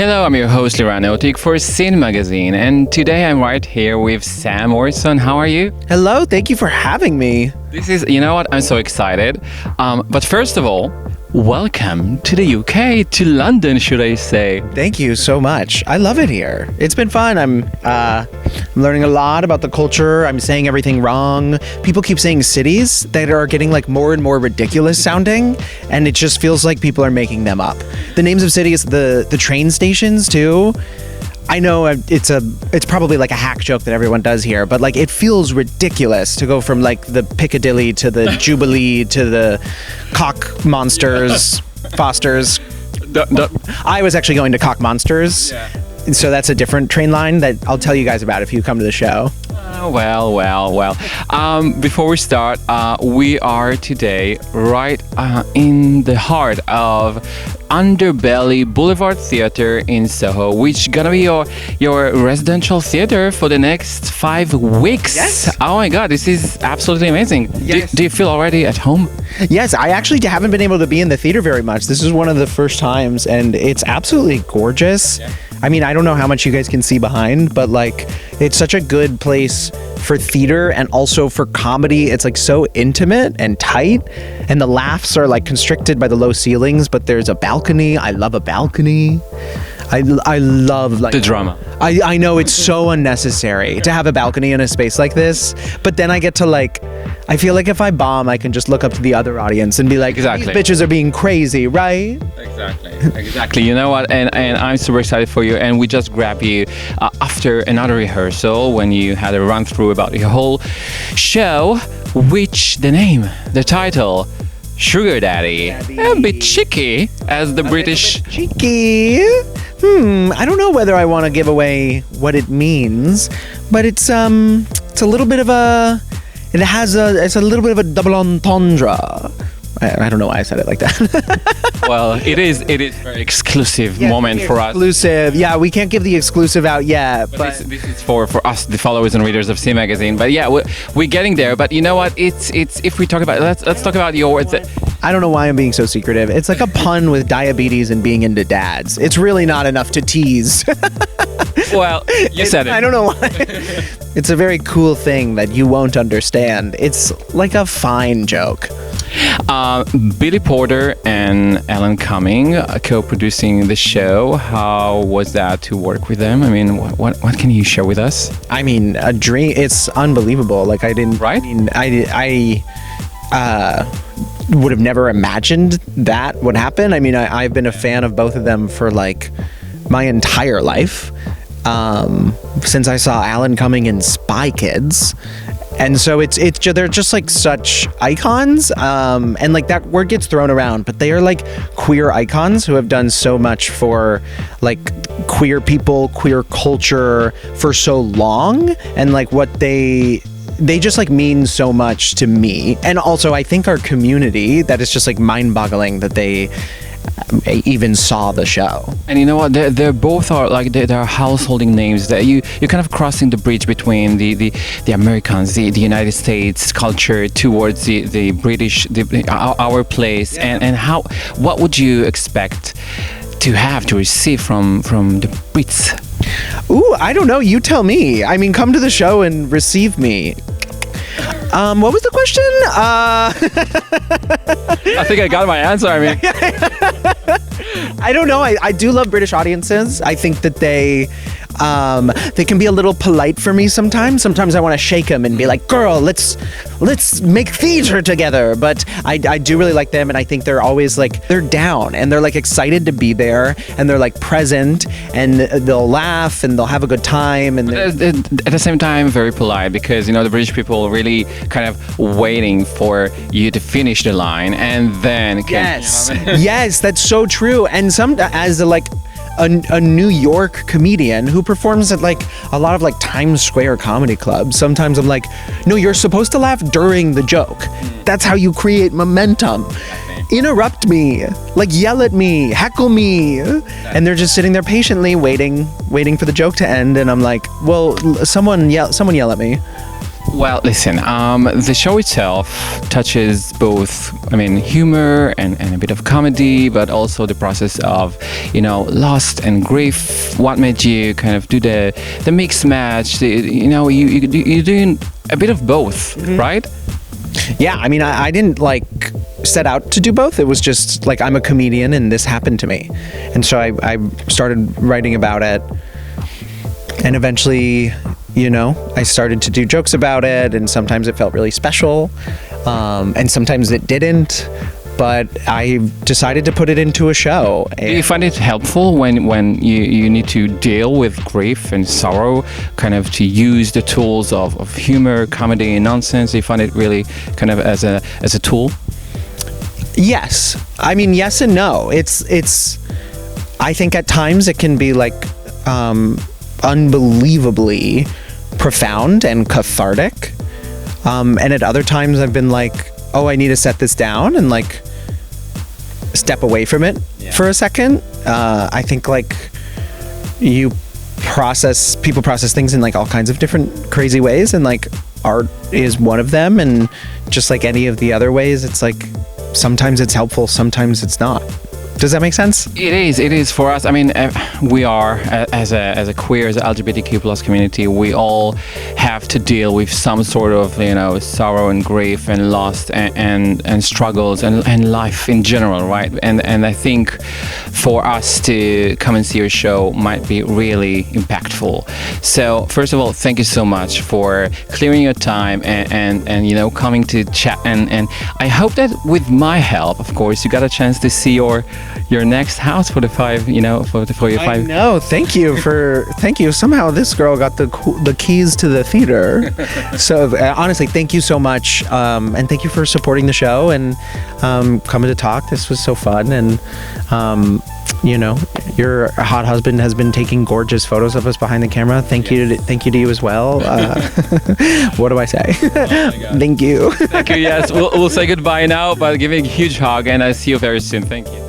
Hello, I'm your host Liranotic for Sin Magazine, and today I'm right here with Sam Morrison. How are you? Hello, thank you for having me. You know what? I'm so excited. But first of all, welcome to the UK, to London, should I say? Thank you so much. I love it here. It's been fun. I'm learning a lot about the culture. I'm saying everything wrong. People keep saying cities that are getting like more and more ridiculous sounding, and it just feels like people are making them up. The names of cities, the train stations too. I know it's probably like a hack joke that everyone does here, but like it feels ridiculous to go from like the Piccadilly to the Jubilee to the Cock Monsters, Fosters. I was actually going to Cock Monsters, so that's a different train line that I'll tell you guys about if you come to the show. Well. Before we start, we are today right in the heart of Underbelly Boulevard Theatre in Soho, which is gonna be your residential theatre for the next 5 weeks. Yes. Oh my God, this is absolutely amazing. Yes. Do you feel already at home? Yes, I actually haven't been able to be in the theater very much. This is one of the first times, and it's absolutely gorgeous. Yeah. I mean, I don't know how much you guys can see behind, but like, it's such a good place for theater and also for comedy. It's like so intimate and tight, and the laughs are like constricted by the low ceilings, but there's a balcony. I love a balcony. I love like the drama. I know it's so unnecessary to have a balcony in a space like this, but then I get to like, I feel like if I bomb, I can just look up to the other audience and be like, exactly. These bitches are being crazy, right? Exactly. You know what? And I'm super excited for you. And we just grabbed you after another rehearsal when you had a run through about your whole show, which the title, Sugar Daddy. A bit cheeky, as the British. Cheeky. I don't know whether I want to give away what it means, but it's a little bit of a. It's a little bit of a double entendre. I don't know why I said it like that. Well, it is a very exclusive moment for us. Exclusive. Yeah, we can't give the exclusive out yet. But this is for us, the followers and readers of Sin Magazine. But yeah, we're getting there. But you know what? It's if we talk about let's talk about your. I don't know why I'm being so secretive. It's like a pun with diabetes and being into dads. It's really not enough to tease. Well, you said it. I don't know why. It's a very cool thing that you won't understand. It's like a fine joke. Billy Porter and Alan Cumming co-producing the show. How was that to work with them? I mean, what can you share with us? I mean, a dream. It's unbelievable. Like I didn't. Right? I mean, I would have never imagined that would happen. I mean, I've been a fan of both of them for like my entire life. Since I saw Alan Cumming in Spy Kids. And so they're just like such icons, and like that word gets thrown around, but they are like queer icons who have done so much for like queer people, queer culture for so long, and like what they just like mean so much to me, and also I think our community, that is just like mind-boggling that they even saw the show. And you know what, they're both are like they're householding names that you're kind of crossing the bridge between the Americans, the United States culture towards the British, our place. And what would you expect to receive from the Brits? Ooh, I don't know, you tell me. I mean, come to the show and receive me. What was the question? I think I got my answer. I mean, I don't know. I do love British audiences. I think that they can be a little polite for me sometimes. Sometimes I want to shake them and be like, "Girl, let's make theater together." But I do really like them, and I think they're always like they're down and they're like excited to be there, and they're like present, and they'll laugh and they'll have a good time. And at the same time, very polite, because you know the British people really kind of waiting for you to finish the line and then. Yes, yes, that's so true. And as a New York comedian who performs at like a lot of like Times Square comedy clubs, sometimes I'm like, no, you're supposed to laugh during the joke. That's how you create momentum. Interrupt me, like yell at me, heckle me. And they're just sitting there patiently waiting for the joke to end. And I'm like, well, someone yell at me. Well, listen, the show itself touches both, I mean, humor and a bit of comedy, but also the process of, loss and grief. What made you kind of do the mix match? You're doing a bit of both, right? Yeah, I mean, I didn't set out to do both. It was just I'm a comedian and this happened to me. And so I started writing about it, and eventually, I started to do jokes about it, and sometimes it felt really special, and sometimes it didn't. But I decided to put it into a show. Do you find it helpful when you need to deal with grief and sorrow, kind of to use the tools of humor, comedy, and nonsense? Do you find it really kind of as a tool? Yes. I mean, yes and no. It's. I think at times it can be unbelievably profound and cathartic, and at other times I've been oh, I need to set this down and step away from it for a second. I think people process things in all kinds of different crazy ways, and art is one of them. And just like any of the other ways, it's sometimes it's helpful, sometimes it's not. Does that make sense? It is for us. I mean, we are as a queer, as a LGBTQ plus community, we all have to deal with some sort of sorrow and grief and loss and struggles and life in general, right? And I think for us to come and see your show might be really impactful. So first of all, thank you so much for clearing your time and coming to chat, and I hope that with my help, of course, you got a chance to see your next house for the five, for your five. I know. Thank you. Somehow this girl got the keys to the theater. So honestly, thank you so much, and thank you for supporting the show and coming to talk. This was so fun, and your hot husband has been taking gorgeous photos of us behind the camera. Thank you to you as well. What do I say? Thank you. Thank you. Yes, we'll say goodbye now, but giving a huge hug, and I'll see you very soon. Thank you.